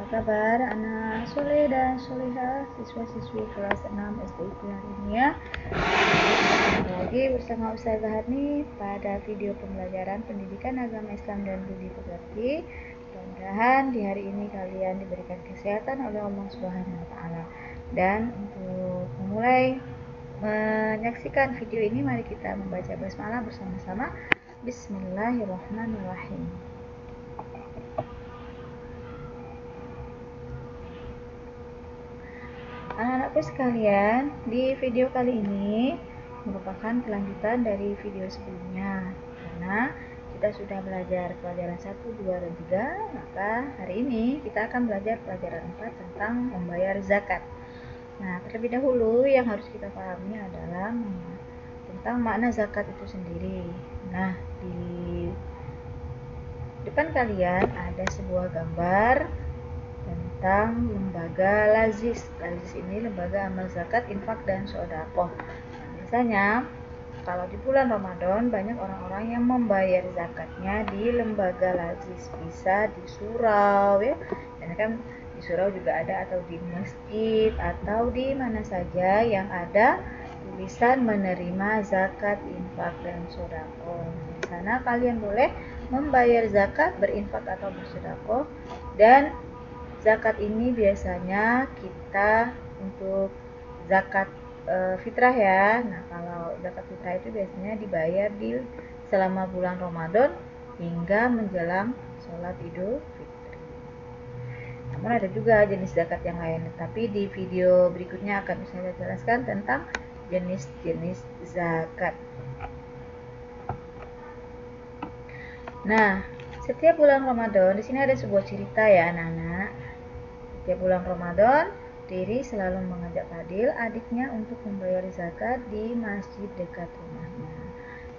kabar anak soleh dan soleha, siswa-siswi kelas 6 SDIP hari ini ya. Kembali lagi bersama Ustazah Hani pada video pembelajaran pendidikan agama Islam dan budi pekerti. Mudah-mudahan di hari ini kalian diberikan kesehatan oleh Allah Subhanahu wa taala. Dan untuk memulai menyaksikan video ini, mari kita membaca basmalah bersama-sama. Bismillahirrahmanirrahim. Anak-anakku sekalian, di video kali ini merupakan kelanjutan dari video sebelumnya. Karena kita sudah belajar pelajaran 1, 2, dan 3, maka hari ini kita akan belajar pelajaran 4 tentang membayar zakat. Nah, terlebih dahulu yang harus kita pahami adalah tentang makna zakat itu sendiri. Nah, di depan kalian ada sebuah gambar tentang lembaga Lazis. Lazis ini lembaga amal zakat, infak, dan sedekah. Biasanya kalau di bulan Ramadan banyak orang-orang yang membayar zakatnya di lembaga Lazis. Bisa di surau ya, dan kan di surau juga ada, atau di masjid, atau di mana saja yang ada tulisan menerima zakat, infak, dan sedekah. Di sana kalian boleh membayar zakat, berinfak, atau bersedekah. Dan zakat ini biasanya kita untuk zakat fitrah ya. Nah, kalau zakat fitrah itu biasanya dibayar di selama bulan Ramadan hingga menjelang sholat Idul Fitri. Namun ada juga jenis zakat yang lain, tapi di video berikutnya akan saya jelaskan tentang jenis-jenis zakat. Nah, setiap bulan Ramadan, di sini ada sebuah cerita ya anak-anak. Setiap bulan Ramadan, Riri selalu mengajak Fadil, adiknya, untuk membayar zakat di masjid dekat rumahnya.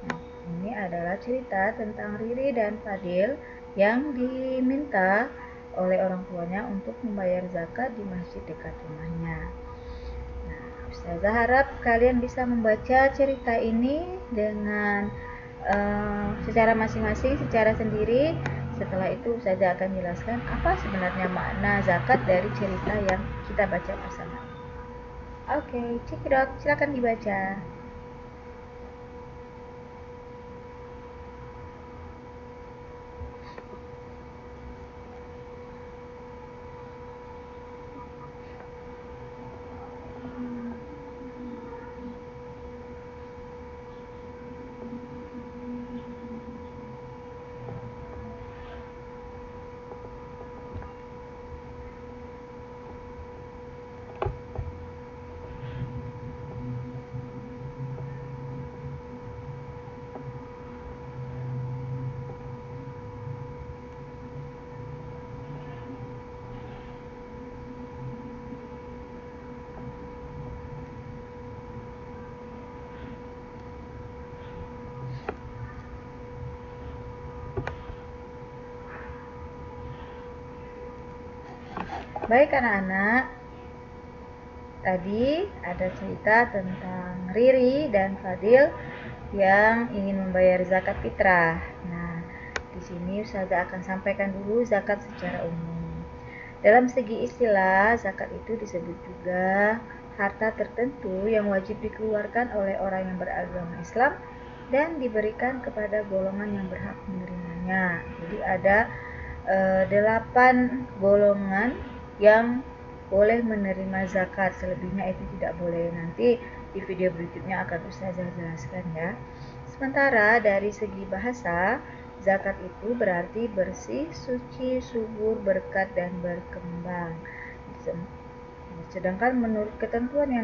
Nah, ini adalah cerita tentang Riri dan Fadil yang diminta oleh orang tuanya untuk membayar zakat di masjid dekat rumahnya. Nah, Ustazah harap kalian bisa membaca cerita ini dengan secara masing-masing, secara sendiri. Setelah itu Ustazah akan jelaskan apa sebenarnya makna zakat dari cerita yang kita baca bersama. Oke, cekidot, silakan dibaca. Baik anak-anak, tadi ada cerita tentang Riri dan Fadil yang ingin membayar zakat fitrah. Nah, di sini Ustazah akan sampaikan dulu zakat secara umum. Dalam segi istilah, zakat itu disebut juga harta tertentu yang wajib dikeluarkan oleh orang yang beragama Islam dan diberikan kepada golongan yang berhak menerimanya. Jadi ada 8 golongan yang boleh menerima zakat, selebihnya itu tidak boleh. Nanti di video berikutnya akan Ustazah jelaskan ya. Sementara dari segi bahasa, zakat itu berarti bersih, suci, subur, berkat, dan berkembang. Sedangkan menurut ketentuan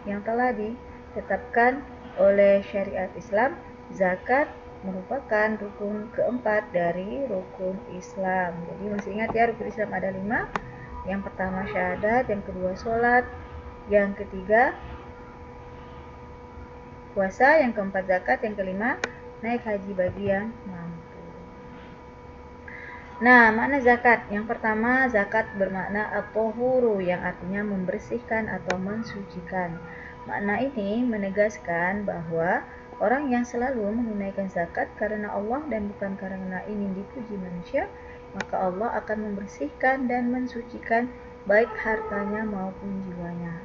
yang telah ditetapkan oleh syariat Islam, zakat merupakan rukun keempat dari rukun Islam. Jadi masih ingat ya, rukun Islam ada 5. Yang pertama syahadat, yang kedua sholat, yang ketiga puasa, yang keempat zakat, yang kelima naik haji bagi yang mampu. Nah, makna zakat. Yang pertama, zakat bermakna at-tahuru, yang artinya membersihkan atau mensucikan. Makna ini menegaskan bahwa orang yang selalu menunaikan zakat karena Allah dan bukan karena ingin dipuji manusia, maka Allah akan membersihkan dan mensucikan baik hartanya maupun jiwanya.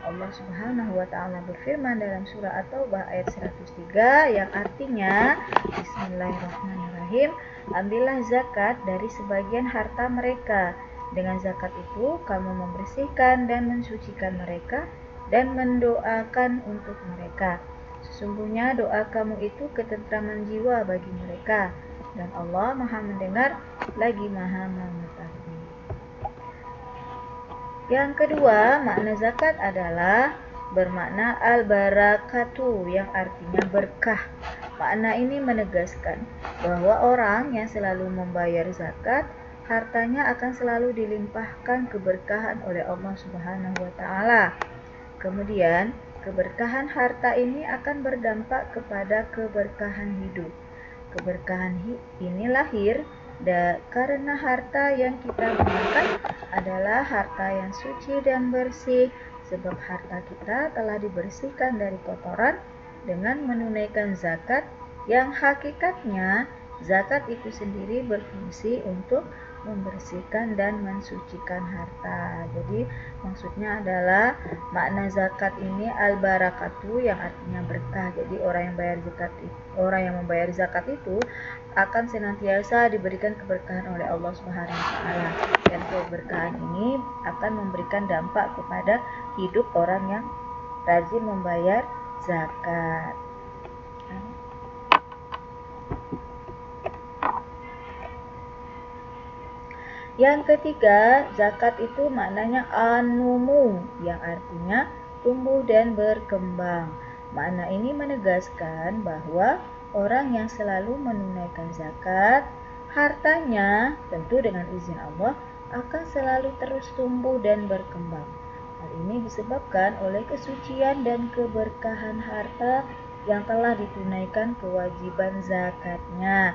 Allah Subhanahu wa Ta'ala berfirman dalam surah At-Taubah ayat 103 yang artinya, Bismillahirrahmanirrahim, ambillah zakat dari sebagian harta mereka. Dengan zakat itu kamu membersihkan dan mensucikan mereka dan mendoakan untuk mereka. Sesungguhnya doa kamu itu ketentraman jiwa bagi mereka, dan Allah Maha mendengar lagi Maha mengetahui. Yang kedua, makna zakat adalah bermakna al-barakatu yang artinya berkah. Makna ini menegaskan bahwa orang yang selalu membayar zakat, hartanya akan selalu dilimpahkan keberkahan oleh Allah Subhanahu wa Ta'ala. Kemudian, keberkahan harta ini akan berdampak kepada keberkahan hidup. Keberkahan ini lahir karena harta yang kita gunakan adalah harta yang suci dan bersih, sebab harta kita telah dibersihkan dari kotoran dengan menunaikan zakat, yang hakikatnya zakat itu sendiri berfungsi untuk membersihkan dan mensucikan harta. Jadi maksudnya adalah makna zakat ini al-barakatu yang artinya berkah. Jadi orang yang membayar zakat itu akan senantiasa diberikan keberkahan oleh Allah Subhanahu wa Ta'ala, dan keberkahan ini akan memberikan dampak kepada hidup orang yang rajin membayar zakat. Yang ketiga, zakat itu maknanya anumu yang artinya tumbuh dan berkembang. Makna ini menegaskan bahwa orang yang selalu menunaikan zakat, hartanya tentu dengan izin Allah akan selalu terus tumbuh dan berkembang. Hal ini disebabkan oleh kesucian dan keberkahan harta yang telah ditunaikan kewajiban zakatnya.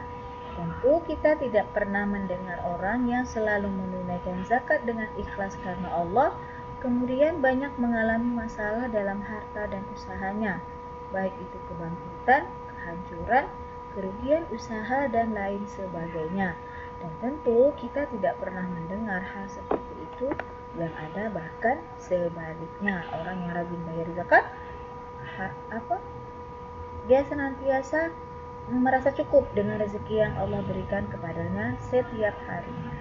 Tentu kita tidak pernah mendengar orang yang selalu menunaikan zakat dengan ikhlas karena Allah, kemudian banyak mengalami masalah dalam harta dan usahanya, baik itu kebangkrutan, kehancuran, kerugian usaha, dan lain sebagainya. Dan tentu kita tidak pernah mendengar hal seperti itu yang ada, bahkan sebaliknya. Orang yang rajin bayar zakat, dia senantiasa merasa cukup dengan rezeki yang Allah berikan kepadanya setiap harinya.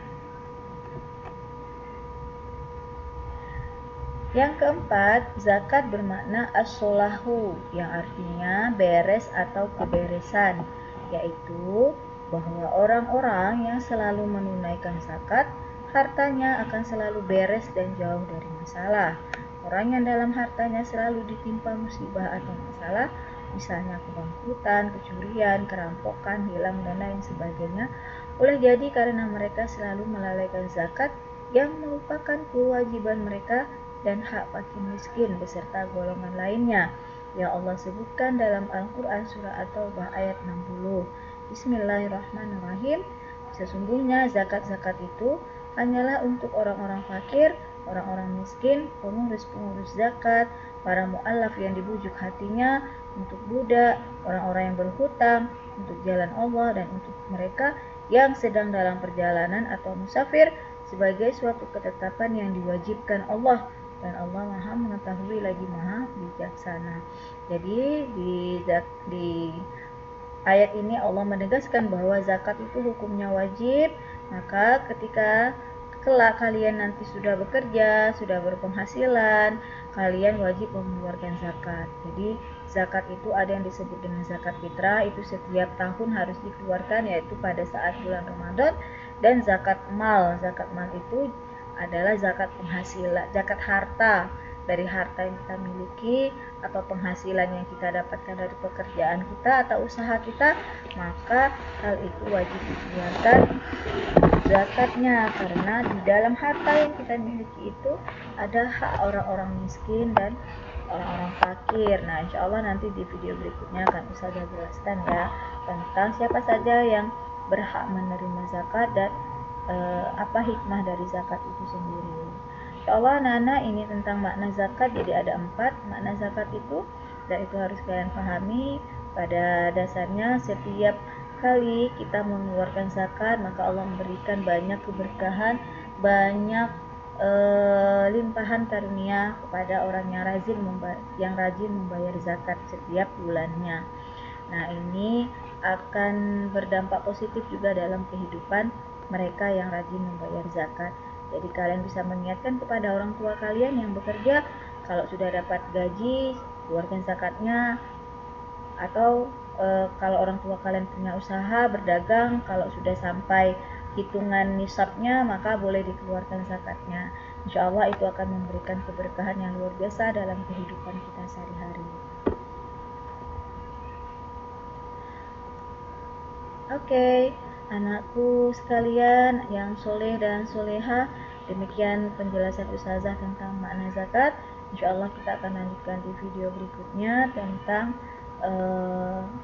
Yang keempat, zakat bermakna as-solahu yang artinya beres atau keberesan, yaitu bahwa orang-orang yang selalu menunaikan zakat, hartanya akan selalu beres dan jauh dari masalah. Orang yang dalam hartanya selalu ditimpa musibah atau masalah, misalnya kebangkrutan, kecurian, kerampokan, hilang, dan lain sebagainya, boleh jadi karena mereka selalu melalaikan zakat yang merupakan kewajiban mereka dan hak fakir miskin beserta golongan lainnya yang Allah sebutkan dalam Al-Quran surah At-Taubah ayat 60. Bismillahirrahmanirrahim. Sesungguhnya zakat-zakat itu hanyalah untuk orang-orang fakir, orang-orang miskin, pengurus-pengurus zakat, para mu'allaf yang dibujuk hatinya, untuk budak, orang-orang yang berhutang, untuk jalan Allah, dan untuk mereka yang sedang dalam perjalanan atau musafir sebagai suatu ketetapan yang diwajibkan Allah, dan Allah Maha mengetahui lagi Maha bijaksana. Jadi di ayat ini Allah menegaskan bahwa zakat itu hukumnya wajib, maka ketika kelak kalian nanti sudah bekerja, sudah berpenghasilan, kalian wajib mengeluarkan zakat. Jadi zakat itu ada yang disebut dengan zakat fitrah, itu setiap tahun harus dikeluarkan, yaitu pada saat bulan Ramadan, dan zakat mal. Zakat mal itu adalah zakat penghasilan, zakat harta, dari harta yang kita miliki atau penghasilan yang kita dapatkan dari pekerjaan kita atau usaha kita, maka hal itu wajib dikeluarkan zakatnya, karena di dalam harta yang kita miliki itu ada hak orang-orang miskin dan orang-orang fakir. Nah, insya Allah nanti di video berikutnya akan Ustazah jelaskan ya tentang siapa saja yang berhak menerima zakat dan apa hikmah dari zakat itu sendiri. Insya Allah Nana ini tentang makna zakat, jadi ada 4 makna zakat itu, dan itu harus kalian pahami. Pada dasarnya setiap kali kita mengeluarkan zakat, maka Allah memberikan banyak keberkahan, banyak limpahan karunia kepada orang yang rajin membayar zakat setiap bulannya. Nah, ini akan berdampak positif juga dalam kehidupan mereka yang rajin membayar zakat. Jadi kalian bisa mengingatkan kepada orang tua kalian yang bekerja, kalau sudah dapat gaji, keluarkan zakatnya. Atau kalau orang tua kalian punya usaha berdagang, kalau sudah sampai hitungan nisabnya maka boleh dikeluarkan zakatnya. Insya Allah itu akan memberikan keberkahan yang luar biasa dalam kehidupan kita sehari-hari. Oke, anakku sekalian yang soleh dan soleha, demikian penjelasan Ustazah tentang makna zakat. Insya Allah kita akan lanjutkan di video berikutnya tentang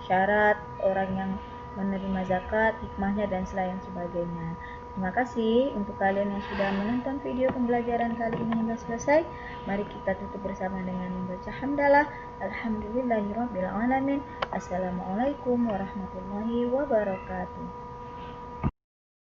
syarat orang yang menerima zakat, hikmahnya dan selain sebagainya. Terima kasih untuk kalian yang sudah menonton video pembelajaran kali ini hingga selesai. Mari kita tutup bersama dengan membaca hamdalah. Alhamdulillahirabbil alamin. Assalamualaikum warahmatullahi wabarakatuh.